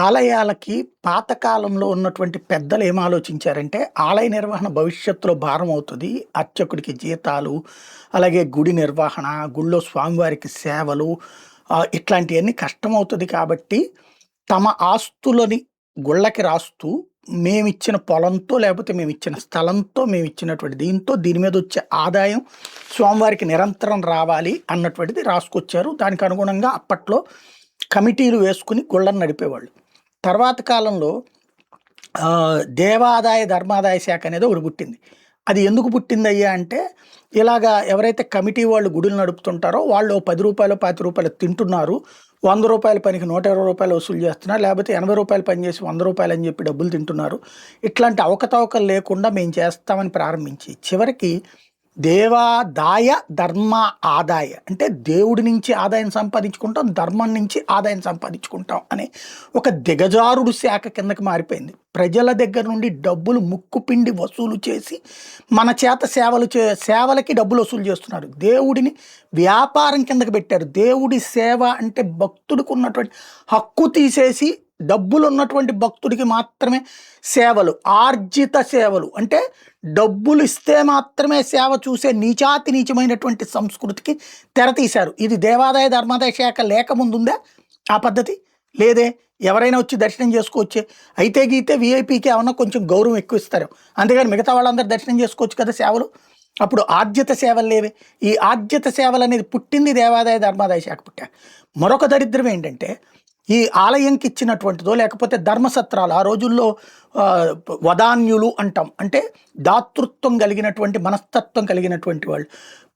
ఆలయాలకి పాతకాలంలో ఉన్నటువంటి పెద్దలు ఏం ఆలోచించారంటే, ఆలయ నిర్వహణ భవిష్యత్తులో భారం అవుతది. అర్చకుడికి జీతాలు, అలాగే గుడి నిర్వహణ, గుడిలో స్వామివారికి సేవలు ఇట్లాంటియన్నీ కష్టమవుతది కాబట్టి, తమ ఆస్తులని గుళ్ళకి రాస్తూ, మేమిచ్చిన పొలంతో, లేపోతే మేమిచ్చిన స్థలంతో, మేమిచ్చినటువంటి దీంతో, దీని మీదొచ్చే ఆదాయం స్వామివారికి నిరంతరం రావాలి అన్నటువంటిది రాసుకొచ్చారు. దానికి అనుగుణంగా అప్పట్లో కమిటీలు వేసుకుని గుళ్ళను నడిపేవాళ్ళు. తర్వాత కాలంలో దేవాదాయ ధర్మాదాయ శాఖ అనేది ఒకటి పుట్టింది. అది ఎందుకు పుట్టిందయ్యా అంటే, ఇలాగా ఎవరైతే కమిటీ వాళ్ళు గుడులు నడుపుతుంటారో వాళ్ళు రూ. 10, రూ. 20 తింటున్నారు. రూ. 100 పనికి రూ. 120 వసూలు చేస్తున్నారు. లేకపోతే రూ. 80 పని చేసి రూ. 100 అని చెప్పి డబ్బులు తింటున్నారు. ఇట్లాంటి అవకతవకలు లేకుండా మేము చేస్తామని ప్రారంభించి, చివరికి దేవాదాయ ధర్మ ఆదాయ అంటే దేవుడి నుంచి ఆదాయం సంపాదించుకుంటాం, ధర్మం నుంచి ఆదాయం సంపాదించుకుంటాం అనే ఒక దిగజారుడు శాఖ కిందకి మారిపోయింది. ప్రజల దగ్గర నుండి డబ్బులు ముక్కుపిండి వసూలు చేసి మన చేత సేవలకి డబ్బులు వసూలు చేస్తున్నారు. దేవుడిని వ్యాపారం కిందకి పెట్టారు. దేవుడి సేవ అంటే భక్తుడికి ఉన్నటువంటి హక్కు తీసేసి డబ్బులు ఉన్నటువంటి భక్తుడికి మాత్రమే సేవలు, ఆర్జిత సేవలు అంటే డబ్బులు ఇస్తే మాత్రమే సేవ చూసే నీచమైనటువంటి సంస్కృతికి తెరతీశారు. ఇది దేవాదాయ ధర్మాదాయ శాఖ లేకముందుందా ఆ పద్ధతి? లేదే. ఎవరైనా వచ్చి దర్శనం చేసుకోవచ్చే. అయితే గీతే వీఐపీకి ఏమన్నా కొంచెం గౌరవం ఎక్కువ ఇస్తారు, అంతేగాని మిగతా వాళ్ళందరూ దర్శనం చేసుకోవచ్చు కదా సేవలు. అప్పుడు ఆర్జిత సేవలు లేవే. ఈ ఆర్జిత సేవలు అనేది పుట్టింది దేవాదాయ ధర్మాదాయ శాఖ పుట్టాక. మరొక దరిద్రం ఏంటంటే, ఈ ఆలయంకి ఇచ్చినటువంటిదో లేకపోతే ధర్మసత్రాలు, ఆ రోజుల్లో వదాన్యులు అంటాం, అంటే దాతృత్వం కలిగినటువంటి మనస్తత్వం కలిగినటువంటి వాళ్ళు.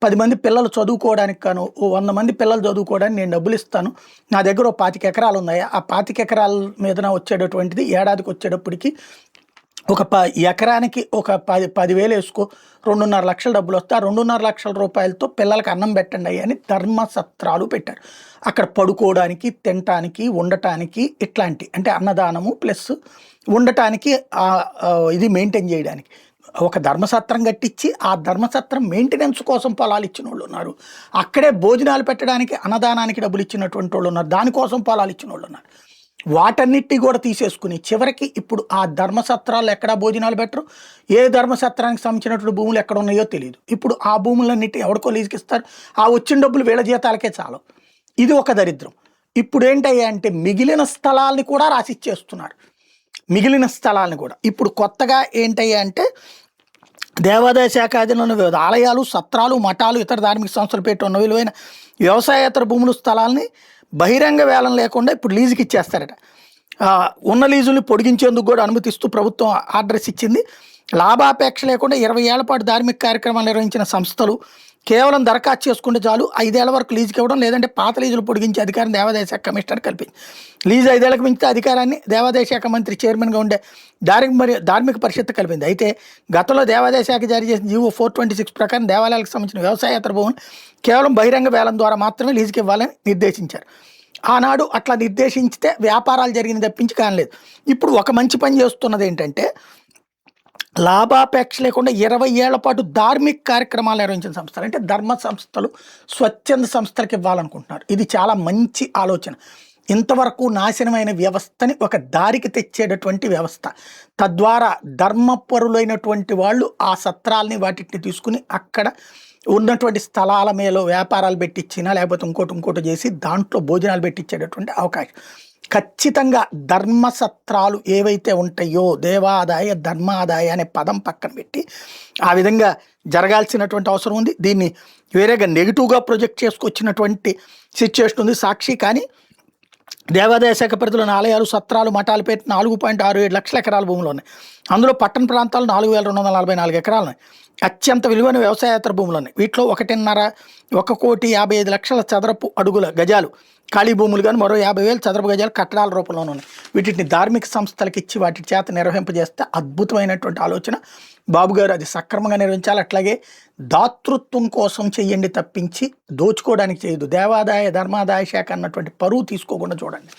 10 మంది పిల్లలు చదువుకోవడానికి కాను 100 మంది పిల్లలు చదువుకోవడానికి నేను డబ్బులు ఇస్తాను, నా దగ్గర 25 ఎకరాలు ఉన్నాయా, ఆ 25 ఎకరాల మీదన వచ్చేటటువంటిది ఏడాదికి వచ్చేటప్పటికి ఒక ఎకరానికి ఒక 10,000 వేసుకో, 2.5 లక్షల డబ్బులు వస్తే ఆ 2.5 లక్షల రూపాయలతో పిల్లలకి అన్నం పెట్టండి అని ధర్మసత్రాలు పెట్టారు. అక్కడ పడుకోవడానికి, తినటానికి, ఉండటానికి ఇట్లాంటి అంటే అన్నదానము ప్లస్ ఉండటానికి ఇది మెయింటైన్ చేయడానికి ఒక ధర్మసత్రం కట్టించి, ఆ ధర్మసత్రం మెయింటెనెన్స్ కోసం పొలాలు ఇచ్చిన వాళ్ళు ఉన్నారు. అక్కడే భోజనాలు పెట్టడానికి, అన్నదానానికి డబ్బులు ఇచ్చినటువంటి వాళ్ళు ఉన్నారు. దానికోసం పొలాలు ఇచ్చిన వాళ్ళు ఉన్నారు. వాటన్నిటిని కూడా తీసేసుకుని చివరికి ఇప్పుడు ఆ ధర్మసత్రాలు ఎక్కడా భోజనాలు పెట్టరు. ఏ ధర్మసత్రానికి సంబంధించినటువంటి భూములు ఎక్కడ ఉన్నాయో తెలియదు. ఇప్పుడు ఆ భూములన్నిటి ఎవరికో లీజుకి ఇస్తారు. ఆ వచ్చిన డబ్బులు వీళ్ళ జీతాలకే చాలు. ఇది ఒక దరిద్రం. ఇప్పుడు ఏంటయ్యా అంటే, మిగిలిన స్థలాల్ని కూడా రాసిచ్చేస్తున్నారు. మిగిలిన స్థలాలను కూడా ఇప్పుడు కొత్తగా ఏంటయ్యా అంటే, దేవాదాయ శాఖ అధీనంలో వివిధ ఆలయాలు, సత్రాలు, మఠాలు, ఇతర ధార్మిక సంస్థలు పెట్టి ఉన్న విలువైన వ్యవసాయేతర భూములు, స్థలాల్ని బహిరంగ వేలం లేకుండా ఇప్పుడు లీజుకి ఇచ్చేస్తారట. ఉన్న లీజుల్ని పొడిగించేందుకు కూడా అనుమతిస్తూ ప్రభుత్వం ఆర్డర్స్ ఇచ్చింది. లాభాపేక్ష లేకుండా 20 ఏళ్ల పాటు ధార్మిక కార్యక్రమాలు నిర్వహించిన సంస్థలు కేవలం దరఖాస్తు చేసుకుంటే చాలు 5 ఏళ్ల వరకు లీజుకి ఇవ్వడం, లేదంటే పాత లీజులు పొడిగించే అధికారం దేవాదాయ శాఖ కమిషనర్ కల్పింది. లీజు 5 ఏళ్లకు మించితే అధికారాన్ని దేవాదాయ శాఖ మంత్రి చైర్మన్గా ఉండే ధార్మిక పరిషత్ కలిపింది. అయితే గతంలో దేవాదాయ శాఖ జారీ చేసిన జీవో 426 ప్రకారం దేవాలయాలకు సంబంధించిన వ్యవసాయేతర భూములు కేవలం బహిరంగ వేలం ద్వారా మాత్రమే లీజుకి ఇవ్వాలని నిర్దేశించారు. ఆనాడు అట్లా నిర్దేశించితే వ్యాపారాలు జరిగింది తప్పించి కానలేదు. ఇప్పుడు ఒక మంచి పని చేస్తున్నది ఏంటంటే, లాభాపేక్ష లేకుండా 20 ఏళ్ల పాటు ధార్మిక కార్యక్రమాలు నిర్వహించిన సంస్థలు అంటే ధర్మ సంస్థలు, స్వచ్ఛంద సంస్థలకు ఇవ్వాలనుకుంటున్నారు. ఇది చాలా మంచి ఆలోచన. ఇంతవరకు నాశనమైన వ్యవస్థని ఒక దారికి తెచ్చేటటువంటి వ్యవస్థ. తద్వారా ధర్మపరులైనటువంటి వాళ్ళు ఆ సత్రాలని వాటిని తీసుకుని అక్కడ ఉన్నటువంటి స్థలాల మీద వ్యాపారాలు పెట్టించినా, లేకపోతే ఇంకోటి చేసి దాంట్లో భోజనాలు పెట్టించేటటువంటి అవకాశం. ఖచ్చితంగా ధర్మసత్రాలు ఏవైతే ఉంటాయో, దేవాదాయ ధర్మాదాయ అనే పదం పక్కన పెట్టి ఆ విధంగా జరగాల్సినటువంటి అవసరం ఉంది. దీన్ని వేరేగా నెగిటివ్గా ప్రొజెక్ట్ చేసుకొచ్చినటువంటి సిచ్యువేషన్ ఉంది సాక్షి. కానీ దేవాదాయ శాఖ పరిధిలోని ఆలయాలు, సత్రాలు, మఠాలు పెట్టి 4.67 లక్షల ఎకరాల భూములు ఉన్నాయి. అందులో పట్టణ ప్రాంతాలు 4,244 ఎకరాలు ఉన్నాయి. అత్యంత విలువైన వ్యవసాయేతర భూములు ఉన్నాయి. వీటిలో 1,50,55,00,000 చదరపు అడుగుల గజాలు ఖాళీ భూములు, కానీ మరో 50,000 చదరపు గజాలు కట్టడాల రూపంలోనే ఉన్నాయి. వీటిని ధార్మిక సంస్థలకు ఇచ్చి వాటి చేత నిర్వహింపజేస్తే అద్భుతమైనటువంటి ఆలోచన. బాబు గారు అది సక్రమంగా నిర్వహించాలి. అట్లాగే దాతృత్వం కోసం చెయ్యండి తప్పించి దోచుకోవడానికి చేయదు. దేవాదాయ ధర్మాదాయ శాఖ అన్నటువంటి పరువు తీసుకోకుండా చూడండి.